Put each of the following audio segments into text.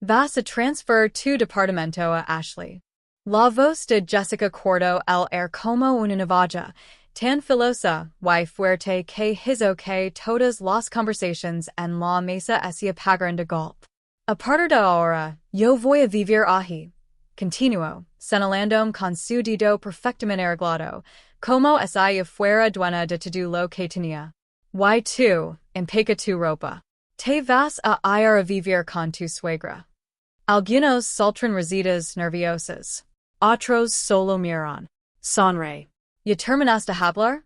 Vas a transfer to departamento a Ashley. La voz de Jessica cortó el aire como una navaja, tan filosa, y fuerte que hizo que todas las conversaciones en la mesa se apagaran de golpe. A partir de ahora, yo voy a vivir aquí. Continuó, señalándome con su dedo perfectamente arreglado, como si fuera dueña de todo lo que tenía. Y tú, empaca tu ropa. Te vas a ir a vivir con tu suegra. Algunos saltan risitas nerviosas. Otros solo miran. Sonre. ¿Ya terminaste de hablar?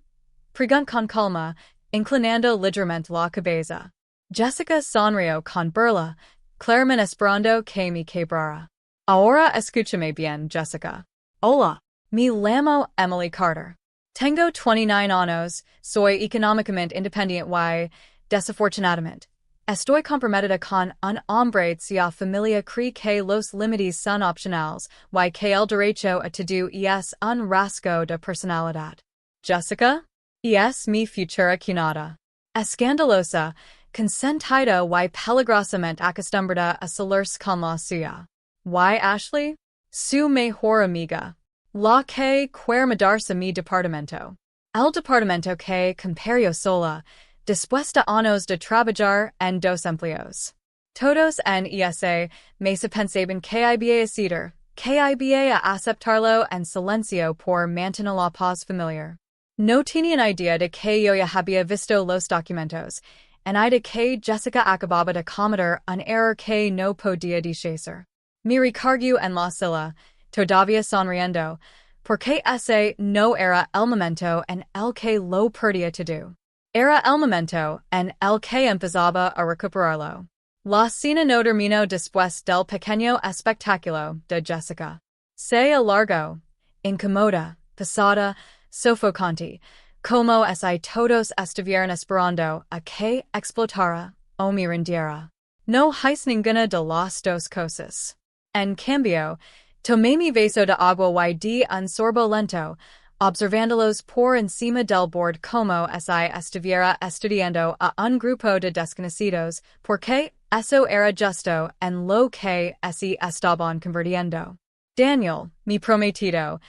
Preguntó con calma, inclinando ligeramente la cabeza. Jessica sonrió con burla, claramente esperando que me quebrara. Ahora escúchame bien, Jessica. Hola. Me llamo Emily Carter. Tengo 29 años, soy económicamente independiente y, desafortunadamente, estoy comprometida con un hombre cuya familia cree que los límites son opcionales y que el derecho a todo es un rasgo de personalidad. Jessica? Es mi futura cuñada. Escandalosa, consentida y peligrosamente acostumbrada a salir con la suya. Y Ashley? Su mejor amiga. La que quiere mudarse a mi departamento. El departamento que compraría sola, después de años de trabajar en dos empleos. Todos en esa mesa pensaban que iba a ceder, que iba a aceptarlo en silencio por mantener la paz familiar. No tenían idea de que yo ya había visto los documentos, en de que Jessica acababa de cometer un error que no podía deshacer. Me recargó en la silla, todavía sonriendo, porque ese no era el momento en el que lo perdía todo. Era el momento en el que empezaba a recuperarlo. La cena no terminó después del pequeño espectáculo de Jessica. Se alargó, incómoda, pesada, sofocante, como si todos estuvieran esperando a que explotara o me rindiera. No hice ninguna de las dos cosas. En cambio, tomé mi vaso de agua y di un sorbo lento, observándolos por encima del bord como si estuviera estudiando a un grupo de desconocidos, porque eso era justo en lo que se estaban convirtiendo. Daniel, mi prometido,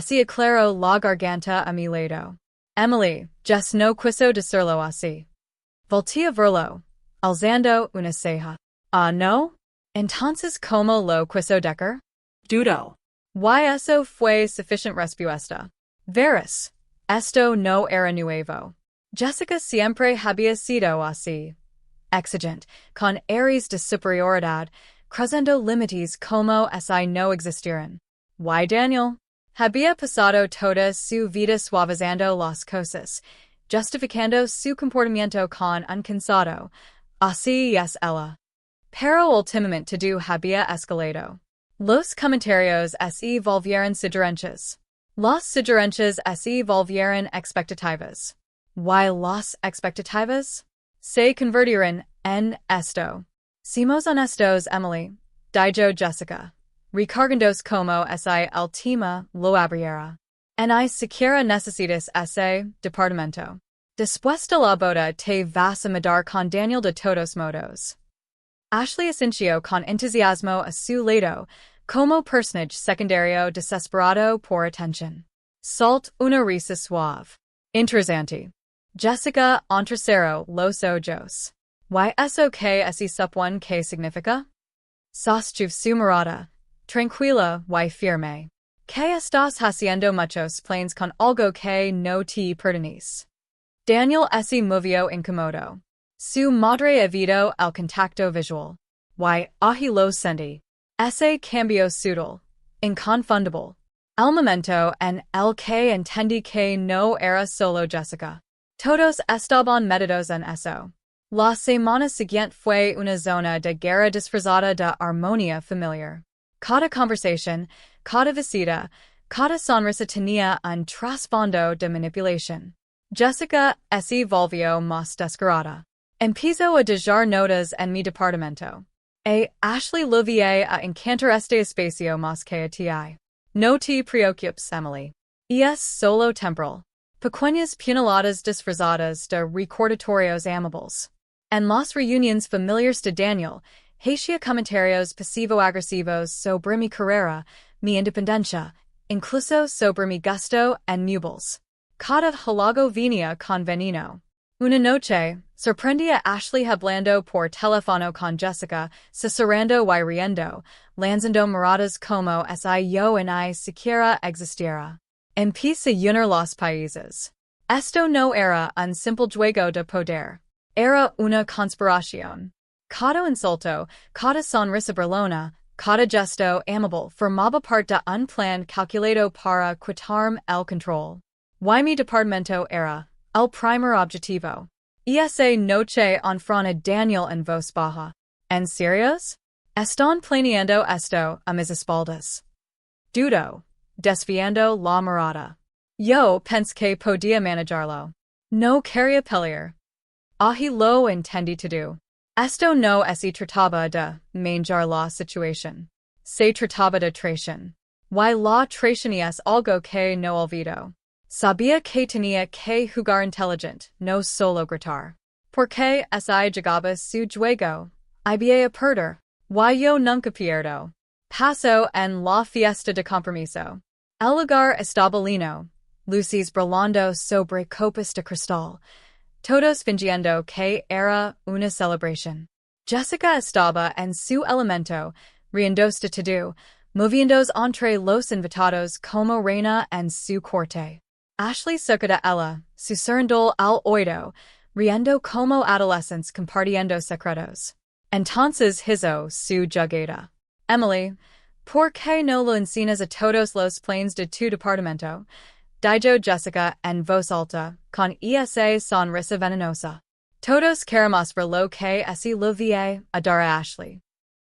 se aclaró la garganta a mi lado. Emily, Jess no quiso decirlo así. Volté a verlo, alzando una ceja. Ah, no? Entonces, ¿cómo lo quiso decir? Dudo. Y eso fue suficiente respuesta. Veras, esto no era nuevo. Jessica siempre había sido así. Exigente, con aires de superioridad, cruzando límites como si no existieran. Y Daniel había pasado toda su vida suavizando las cosas, justificando su comportamiento con un cansado. Así es ella. Pero últimamente todo había escalado. Los comentarios se volvieron sugerentes. Las sugerencias se volvieron expectativas. Y las expectativas se convirtieron en esto. Seamos honestos, Emily, dijo Jessica, recargándos como si el tema lo abriera. En siquiera necesitas ese departamento. Después de la boda te vas a mudar con Daniel de todos modos. Ashley asintió con entusiasmo a su lado, como personaje secundario desesperado por atención. Salt una risa suave. Interesante. Jessica entrecerró los ojos. ¿Y eso que se supone que significa? Sostuvo su mirada, tranquila y firme. ¿Que estás haciendo muchos planes con algo que no te pertenece? Daniel se movió incómodo. Su madre evitó el contacto visual. Y ahí lo sentí. Ese cambio sutil, inconfundible. El momento en el que entendí que no era solo Jessica. Todos estaban metidos en eso. La semana siguiente fue una zona de guerra disfrazada de armonía familiar. Cada conversación, cada visita, cada sonrisa tenía un trasfondo de manipulación. Jessica se volvió más descarada. Empezó a dejar notas en mi departamento. Ashley lo vi a encantar este espacio más que a ti. No te preocupes, Emily. Es solo temporal. Pequeñas puñaladas disfrazadas de recordatorios amables. En las reuniones familiares de Daniel, Hacia comentarios pasivo-agresivos sobre mi carrera, mi independencia, incluso sobre mi gusto and mubles. Cada halago venía con veneno. Una noche, sorprendí a Ashley hablando por teléfono con Jessica, susurrando y riendo, lanzando miradas como si yo ni siquiera existiera. Empieza a unir los países. Esto no era un simple juego de poder. Era una conspiración. Cada insulto, cada sonrisa burlona, cada gesto amable formaba parte de un plan calculado para quitarme el control. Y mi departamento era el primer objetivo. Esa noche enfrenta Daniel en voz baja. ¿En serios? Están planeando esto a mis espaldas. Dudo, desviando la mirada. Yo pensé que podía manejarlo. No quería pelear. Ahi lo entendí todo. Esto no se trataba de manejar la situación. Se trataba de traición. Y la traición es algo que no olvido. Sabía que tenía que jugar inteligente, no solo gritar. Porque si llegaba su juego, iba a perder. Y yo nunca pierdo. Paso en la fiesta de compromiso. El lugar estaba lleno. Luces brillando sobre copas de cristal. Todos fingiendo que era una celebración. Jessica estaba en su elemento, riéndose de todo, moviéndose entre los invitados como reina en su corte. Ashley cerca de ella, susurrando al oído, riendo como adolescentes compartiendo secretos. Entonces hizo su jugada. Emily, ¿por qué no lo enseñas a todos los planes de tu departamento? Dijo Jessica en voz alta, con esa sonrisa venenosa. Todos queremos ver lo que así lo vi a dar a Ashley.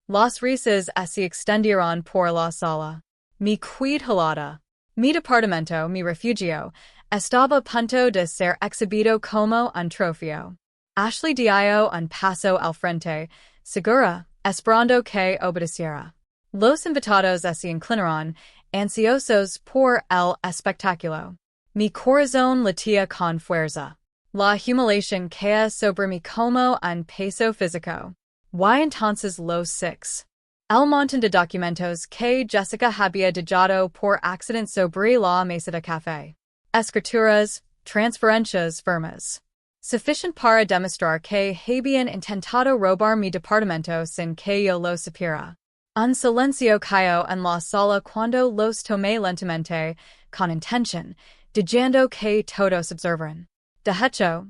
Las risas se extendieron por la sala. Mi cuidada. Mi departamento, mi refugio, estaba a punto de ser exhibido como un trofeo. Ashley dio un paso al frente, segura, esperando que obedeciera. Los invitados se inclinaron, ansiosos por el espectáculo. Mi corazón latía con fuerza. La humiliación caía sobre mí como un peso físico. Y entonces los 6. El montón de documentos que Jessica había dejado por accidente sobre la mesa de café. Escrituras, transferencias firmas. Suficient para demostrar que habían intentado robar mi departamento sin que yo lo supiera. Un silencio cayó en la sala cuando los tomé lentamente, con intención, diciendo que todos observaran. De hecho,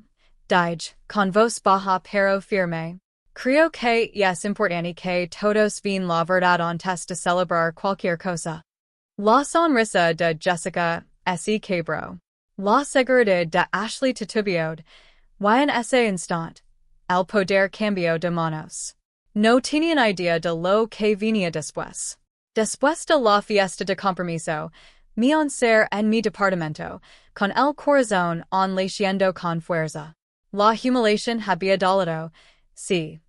dije, con voz baja pero firme, creo que es importante que todos vean la verdad antes de celebrar cualquier cosa. La sonrisa de Jessica se quebró. La seguridad de Ashley titubeó, y en ese instante, el poder cambió de manos. No tenían idea de lo que venía después. Después de la fiesta de compromiso, mi oncer en mi departamento, con el corazón latiendo con fuerza. La humiliación había dolido, sí.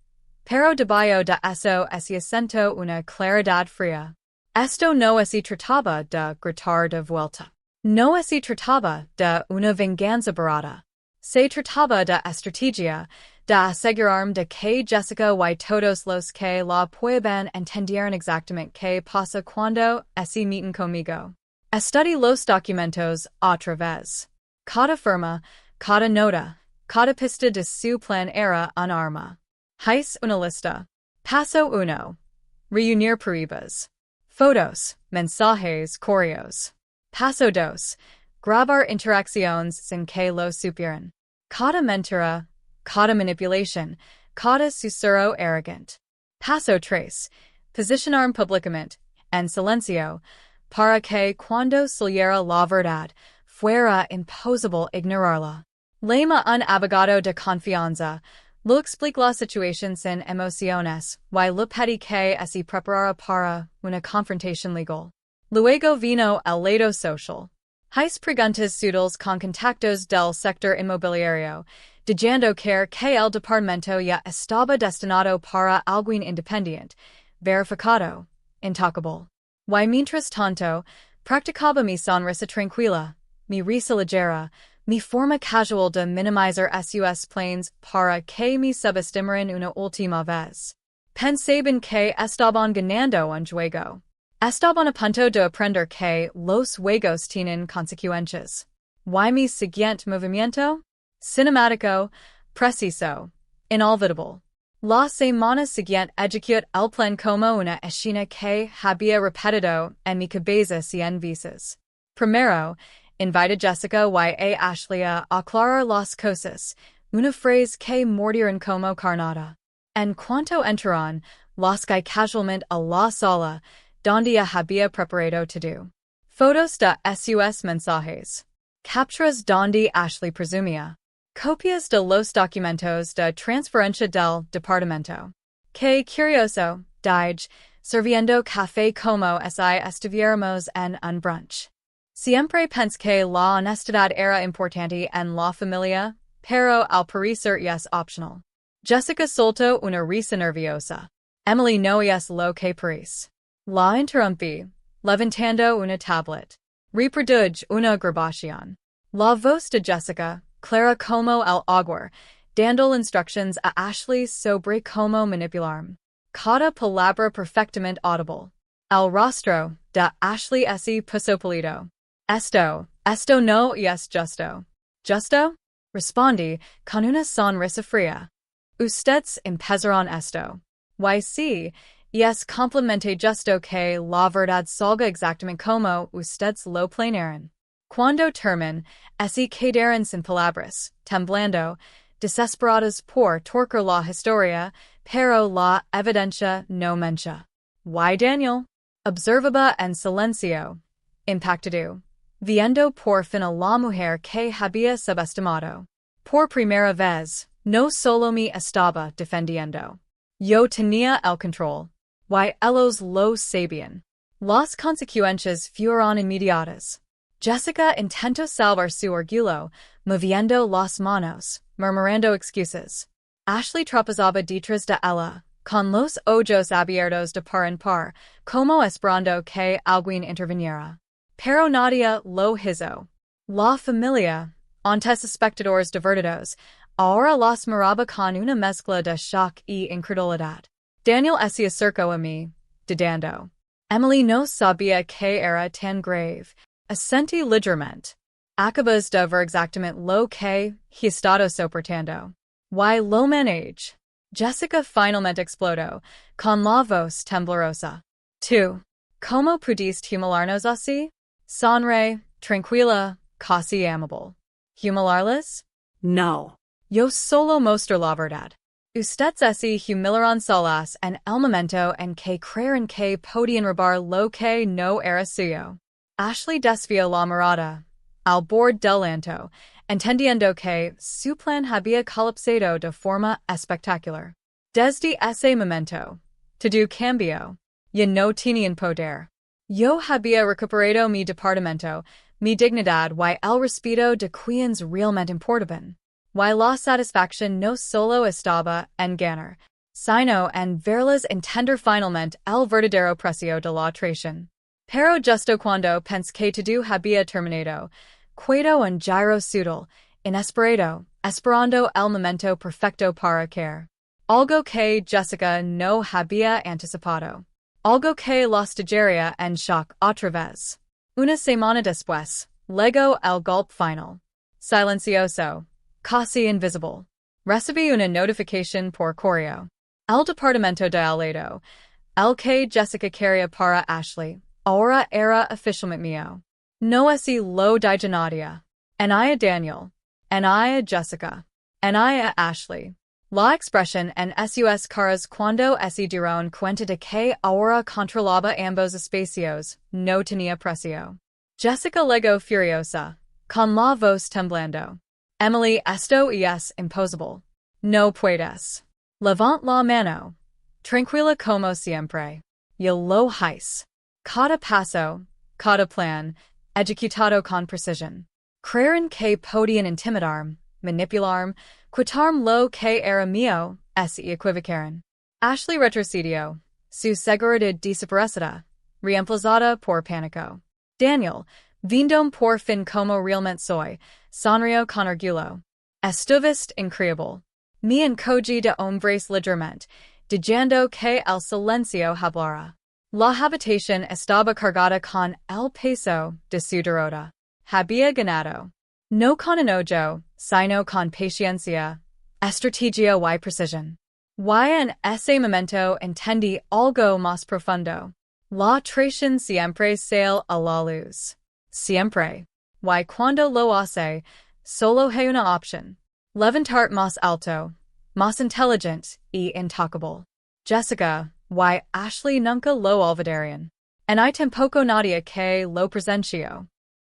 Pero debajo de eso se asentó una claridad fría. Esto no se trataba de gritar de vuelta. No se trataba de una venganza barata. Se trataba de estrategia, de asegurarme de que Jessica y todos los que la puedan entendieran exactamente qué pasa cuando se meten conmigo. Estudié los documentos otra vez. Cada firma, cada nota, cada pista de su plan era un arma. Hice una lista. Paso 1. Reunir pruebas. Fotos, mensajes, correos. Paso 2. Grabar interacciones sin que lo supieran. Cada mentira, cada manipulación, cada susurro arrogante. Paso 3. Posicionarme públicamente, en silencio, para que cuando saliera la verdad, fuera imposible ignorarla. Lema un abogado de confianza, lo explica la situación sin emociones, y lo pedí que se preparara para una confrontación legal. Luego vino el lado social. Hice preguntas sutiles con contactos del sector inmobiliario, diciendo que el departamento ya estaba destinado para alguien independiente, verificado, intocable. Y mientras tanto, practicaba mi sonrisa tranquila, mi risa ligera, mi forma casual de minimizar sus planes para que me subestimaran una última vez. Pensaban que estaban ganando un juego. Estaban a punto de aprender que los juegos tienen consecuencias. Y mi siguiente movimiento? Cinemático, preciso, inolvidable. La semana siguiente ejecuté el plan como una escena que había repetido en mi cabeza 100 veces. Primero, invité Jessica y a Ashley a aclarar las cosas, una frase que mordieron como carnada. En cuanto entraron, los que casualmente a la sala, donde había preparado todo. Fotos de sus mensajes. Capturas donde Ashley presumía. Copias de los documentos de transferencia del departamento. Que curioso, dije, sirviendo café como si estuviéramos en un brunch. Siempre pensé que la honestidad era importante en la familia, pero al parecer es optional. Jessica soltó una risa nerviosa. Emily no es lo que parece. La interrumpí, levantando una tablet. Reprodujo una grabación. La voz de Jessica, clara como el agua, dando instructions a Ashley sobre cómo manipularme. Cada palabra perfectamente audible. El rostro de Ashley se puso pálido. Esto no es justo. ¿Justo? Respondí con una sonrisa fría. Ustedes empezaron esto. Y sí, es completamente justo que la verdad salga exactamente como ustedes lo planearon. Cuando terminan, se quedaron sin palabras, temblando, desesperados por torcer la historia, pero la evidencia no mencha. Y Daniel observaba en silencio, impactado, viendo por fin a la mujer que había subestimado. Por primera vez, no solo me estaba defendiendo. Yo tenía el control. Y ellos lo sabían. Las consecuencias fueron inmediatas. Jessica intentó salvar su orgullo, moviendo las manos, murmurando excusas. Ashley tropezaba detrás de ella, con los ojos abiertos de par en par, como esperando que alguien interviniera. Pero nadie lo hizo. La familia, antes espectadores divertidos, ahora los miraba con una mezcla de shock y incredulidad. Daniel se acercó a mí, dudando. Emily no sabía que era tan grave. Asentí ligeramente. Acabas de ver exactamente lo que he estado soportando. Y lo manage. Jessica finalmente explodó, con la voz temblorosa. ¿Tú? ¿Cómo pudiste humilarnos así? Sonre, tranquila, casi amable. ¿Humilarles? No. Yo solo mostro la verdad. Ustedes se humilaron solas en el momento en que creyeron que podían robar lo que no era suyo. Ashley desvió la mirada, al borde del llanto, entendiendo que su plan había colapsado de forma espectacular. Desde ese momento, todo cambió. Ya no tenían poder. Yo había recuperado mi departamento, mi dignidad y el respeto de quienes realmente importaban. Y la satisfacción no solo estaba en ganar, sino en verles entender finalmente el verdadero precio de la traición. Pero justo cuando pensé que todo había terminado, quedó un giro sutil, inesperado, esperando el momento perfecto para caer. Algo que Jessica no había anticipado. Algo que los dejaría en shock otra vez. Una semana después, llegó el golpe final. Silencioso. Casi invisible. Recibí una notificación por correo. El departamento de al lado, el que Jessica quería para Ashley, ahora era oficialmente mío. No así lo dije nadie. Anaya Daniel. Anaya Jessica. Anaya Ashley. La expresión en sus caras cuando se dieron cuenta de que ahora controlaba ambos espacios no tenía precio. Jessica legó furiosa, con la voz temblando. Emily, esto es imposible. No puedes. Levant la mano. Tranquila como siempre. Y lo hice. Cada paso, cada plan, ejecutado con precisión. Creyeron que podían intimidarme, manipularme, quitarme lo que era mío, se equivocaron. Ashley retrocedió. Su seguridad desaparecida, reemplazada por pánico. Daniel, viéndome por fin como realmente soy, sonrió con orgullo. Estuviste increíble. Me encogí de hombres ligeramente, diciendo que el silencio hablara. La habitación estaba cargada con el peso de su derrota. Había ganado. No con enojo, sino con paciencia, estrategia y precisión. Y en ese momento entendí algo más profundo. La traición siempre sale a la luz. Siempre. Y cuando lo hace, solo hay una opción. Levantar más alto, más inteligente y intocable. Jessica y Ashley nunca lo olvidarían. En I tampoco nadie que lo presenció.